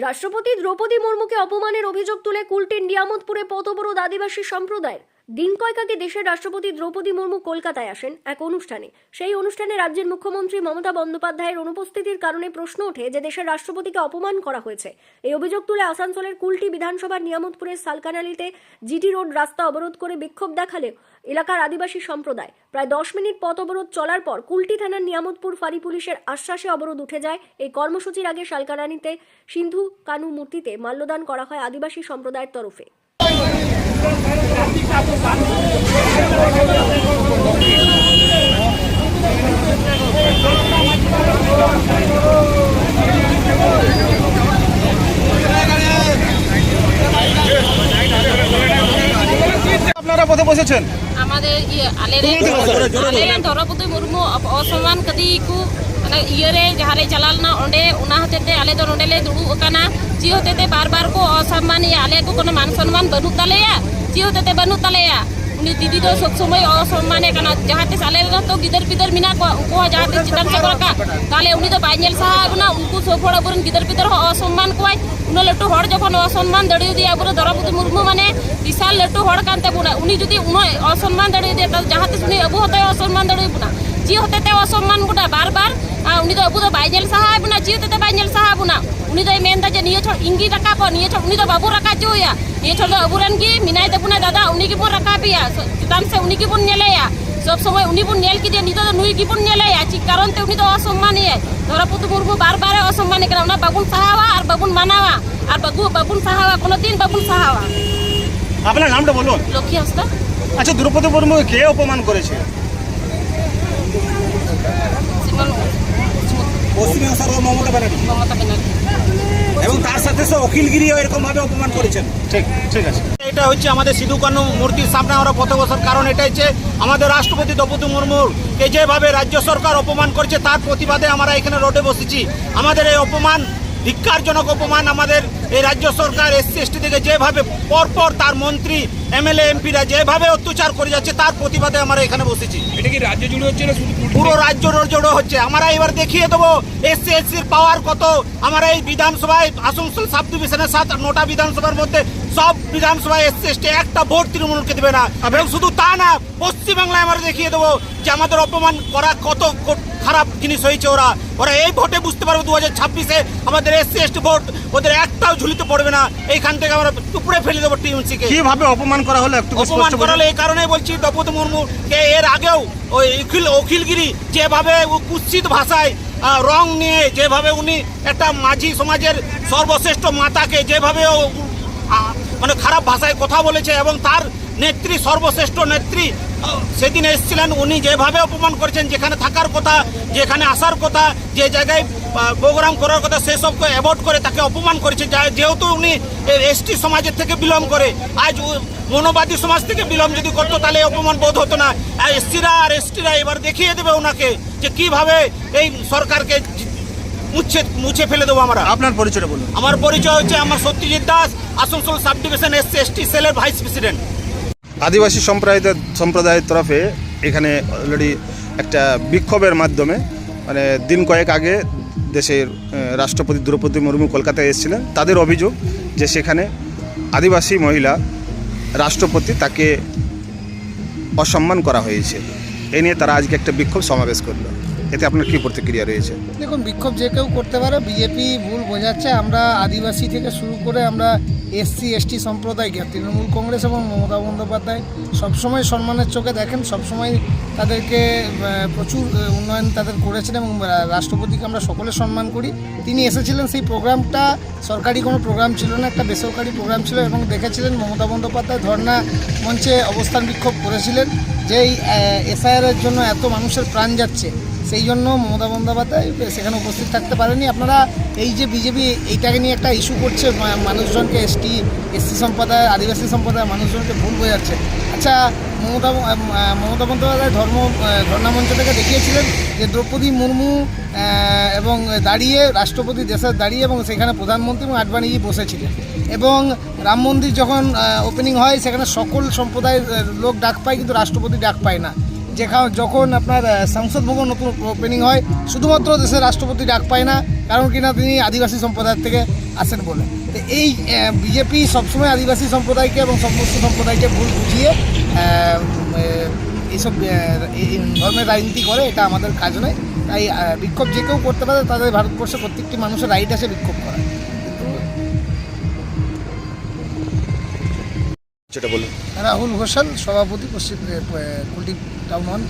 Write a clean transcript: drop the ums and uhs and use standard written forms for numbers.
রাষ্ট্রপতি দ্রৌপদী মুর্মুকে অপমানের অভিযোগ তুলে কুলটির নিয়ামতপুরে পথবরোধ আদিবাসী সম্প্রদায়ের। দিন কয়েক আগে দেশের রাষ্ট্রপতি দ্রৌপদী মুর্মু কলকাতায় আসেন এক অনুষ্ঠানে। সেই অনুষ্ঠানে রাজ্যের মুখ্যমন্ত্রী মমতা বন্দ্যোপাধ্যায়ের অনুপস্থিতির কারণে প্রশ্ন ওঠে যে দেশের রাষ্ট্রপতিকে অপমান করা হয়েছে। এই অভিযোগ তুলে আসানসোলের কুলটি বিধানসভার নিয়ামতপুরের সালকানালিতে জিটি রোড রাস্তা অবরোধ করে বিক্ষোভ দেখালে এলাকার আদিবাসী সম্প্রদায়। প্রায় 10 মিনিট পথ অবরোধ চলার পর কুলটি থানার নিয়ামতপুর ফাঁড়ি পুলিশের আশ্বাসে অবরোধ উঠে যায়। এই কর্মসূচির আগে সালকানালিতে সিন্ধু কানু মূর্তিতে মাল্যদান করা হয় আদিবাসী সম্প্রদায়ের তরফে। আপনারা পথে বসেছেন আমাদের দ্রৌপদী মুর্মু অসম্মান কদিকু ইয়ে जहाँ चलालना ओंडे उना हतेते आले दो नोंडे ले दुड़ू ओकाना ची हतेते बार को असम्मान आले को कोनो मान सम्मान बनू तलेया ची हतेते बनू तलेया उनी दीदी दो सब समय असम्माने कना जहाते साले तो गिदर पिदर मिना को उनको जहाते चितन सकरा का ताले उनी तो बाइनेल साहब ना उनको सोफड़ा बुरन गिदर पिदर असम्मान कोय उना लट्टू हड़ जखन असम्मान दड़ी दिया बुरो द्रौपदी मुर्मू माने विशाल लट्टू हड़ कांते बुना उनी जदि उनो असम्मान दड़ी दे त जहाते सुनी अबु हते असम्मान दड़ी बुना ची हतेते असम्मान बुना बार उनी तो अबु तो बाइनेल साहब ना ची हतेते बाइनेल साहब ना उनी तो मेनदा जे निये छोड़ इंगी रखा को निये छोड़ उनी तो बाबू रखा जोया ये छोड़ अबुरन की मिनाय ते बुना दादा उनी की बुन रखा पिया चितान से उनी की बुन नेलेया सब समय उनी बुन नेल की दे नी तो नुई की बुन नेलेया ची कारण ते उनी तो असम्मानी है द्रौपदी मुर्मू बार असम्मानी करा उना बाबुन साहावा और बाबुन मानावा और बाबुन साहावा कोनो दिन बाबुन साहावा। আপনার নামটা বলুন। লক্ষ্মী হাসদা। আচ্ছা, দ্রৌপদী মুর্মু কে অপমান করেছে? পশ্চিমবঙ্গ সরকার মমতা ব্যানার্জি এবং তার সাথে অখিলগিরি এরকম ভাবে অপমান করেছেন। ঠিক আছে, এটা হচ্ছে আমাদের সিধু কানু মূর্তির সামনে আমরা পথে বসার কারণ এটা হচ্ছে আমাদের রাষ্ট্রপতি দ্রৌপদী মুর্মুকে যেভাবে রাজ্য সরকার অপমান করছে তার প্রতিবাদে আমরা এখানে রোডে বসেছি। আমাদের এই অপমান ধিক্কারজনক অপমান আমাদের এই রাজ্য সরকার এসসি এসটি থেকে যেভাবে পরপর তার মন্ত্রী এমএলএ এমপিরা যেভাবে অত্যাচার করে যাচ্ছে তার প্রতিবাদে আমরা এখানে বসেছি। এটা কি রাজ্য জুড়ে হচ্ছে না পুরো রাজ্য জুড়ে হচ্ছে। আমরা এবার দেখিয়ে দেবো এসসি এসটির পাওয়ার কত। আমরা এই বিধানসভায় আসানসোল সাব ডিভিশনের 9টা বিধানসভার মধ্যে সব বিধানসভায় এসসি এসটি একটা ভোট তৃণমূলকে দেবে না। এবং শুধু তা না, পশ্চিমবাংলায় আমরা দেখিয়ে দেবো যে আমাদের অপমান করা কত খারাপ জিনিস হয়েছে। ওরা এই ভোটে বুঝতে পারবে 2026-এ আমাদের এসসি এসটি ভোট ওদের একটাও ঝুলিতে পড়বে না। এইখান থেকে আমরা টুকরে ফেলে দেবো টিএমসিকে। কিভাবে অপমান করা হলো একটু অপমান করা হলো এই কারণেই বলছি দ্রৌপদী মুর্মুকে এর আগেও ওই অখিলগিরি যেভাবে কুৎসিত ভাষায় রং নিয়ে যেভাবে উনি একটা মাঝি সমাজের সর্বশ্রেষ্ঠ মাতাকে যেভাবে মানে খারাপ ভাষায় কথা বলেছে এবং তার নেত্রী সর্বশ্রেষ্ঠ নেত্রী সেদিন এসেছিলেন, উনি যেভাবে অপমান করেছেন, যেখানে থাকার কথা, যেখানে আসার কথা, যে জায়গায় প্রোগ্রাম করার কথা সেসবকে অ্যাভয়েড করে তাকে অপমান করেছে। যেহেতু উনি এসটি সমাজের থেকে বিলং করে, আজ মনোবাদী সমাজ থেকে বিলং যদি করতো তাহলে অপমান বোধ হতো না। এসসিরা আর এসটিরা এবার দেখিয়ে দেবে ওনাকে যে কিভাবে এই সরকারকে মুছে ফেলে দেবো আমরা। আপনার পরিচয় বলুন। আমার পরিচয় হচ্ছে আমার Satyajit Das, Asansol sub division SC ST সেলের ভাইস প্রেসিডেন্ট। আদিবাসী সম্প্রদায়ের তরফে এখানে অলরেডি একটা বিক্ষোভের মাধ্যমে মানে দিন কয়েক আগে দেশের রাষ্ট্রপতি দ্রৌপদী মুর্মু কলকাতায় এসেছিলেন। তাদের অভিযোগ যে সেখানে আদিবাসী মহিলা রাষ্ট্রপতি তাকে অসম্মান করা হয়েছে। এ নিয়ে তারা আজকে একটা বিক্ষোভ সমাবেশ করলো। এতে আপনার কী প্রতিক্রিয়া রয়েছে? দেখুন, বিক্ষোভ যে কেউ করতে পারে, বিজেপি ভুল বোঝাচ্ছে। আমরা আদিবাসী থেকে শুরু করে আমরা এসসি এসটি সম্প্রদায়কে তৃণমূল কংগ্রেস এবং মমতা বন্দ্যোপাধ্যায় সবসময় সম্মানের চোখে দেখেন, সবসময় তাদেরকে প্রচুর উন্নয়ন তাদের করেছেন এবং রাষ্ট্রপতিকে আমরা সকলে সম্মান করি। তিনি এসেছিলেন, সেই প্রোগ্রামটা সরকারি কোনো প্রোগ্রাম ছিল না, একটা বেসরকারি প্রোগ্রাম ছিল এবং দেখেছিলেন মমতা বন্দ্যোপাধ্যায় ধর্ণা মঞ্চে অবস্থান বিক্ষোভ করেছিলেন যে এই এসআইআরের জন্য এত মানুষের প্রাণ যাচ্ছে, সেই জন্য মমতা বন্দ্যোপাধ্যায় সেখানে উপস্থিত থাকতে পারেনি। আপনারা এই যে বিজেপি এইটাকে নিয়ে একটা ইস্যু করছে, মানুষজনকে এসসি সম্প্রদায় আদিবাসী সম্প্রদায়ের মানুষজনকে ভুল বোঝাচ্ছে। আচ্ছা, মমতা বন্দ্যোপাধ্যায় ধর্ণা মঞ্চ থেকে দেখিয়েছিলেন যে দ্রৌপদী মুর্মু এবং দাঁড়িয়ে রাষ্ট্রপতি দেশের দাঁড়িয়ে এবং সেখানে প্রধানমন্ত্রী এবং আডবাণীজি বসেছিলেন এবং রাম মন্দির যখন ওপেনিং হয় সেখানে সকল সম্প্রদায়ের লোক ডাক পায় কিন্তু রাষ্ট্রপতি ডাক পায় না। যখন আপনার সংসদ ভবন নতুন ওপেনিং হয় শুধুমাত্র দেশের রাষ্ট্রপতি ডাক পায় না, কারণ কিনা তিনি আদিবাসী সম্প্রদায়ের থেকে আসেন বলে। তো এই বিজেপি সবসময় আদিবাসী সম্প্রদায়কে এবং সমস্ত সম্প্রদায়কে ভুল বুঝিয়ে এইসব এই ধর্মের রাজনীতি করে, এটা আমাদের কাজ নয়। তাই বিক্ষোভ যে কেউ করতে পারে, তাদের ভারতবর্ষে প্রত্যেকটি মানুষের রাইট আছে বিক্ষোভ করা। যেটা বলুন। রাহুল ঘোষাল, সভাপতি, পশ্চিম কুলটি টাউন 1।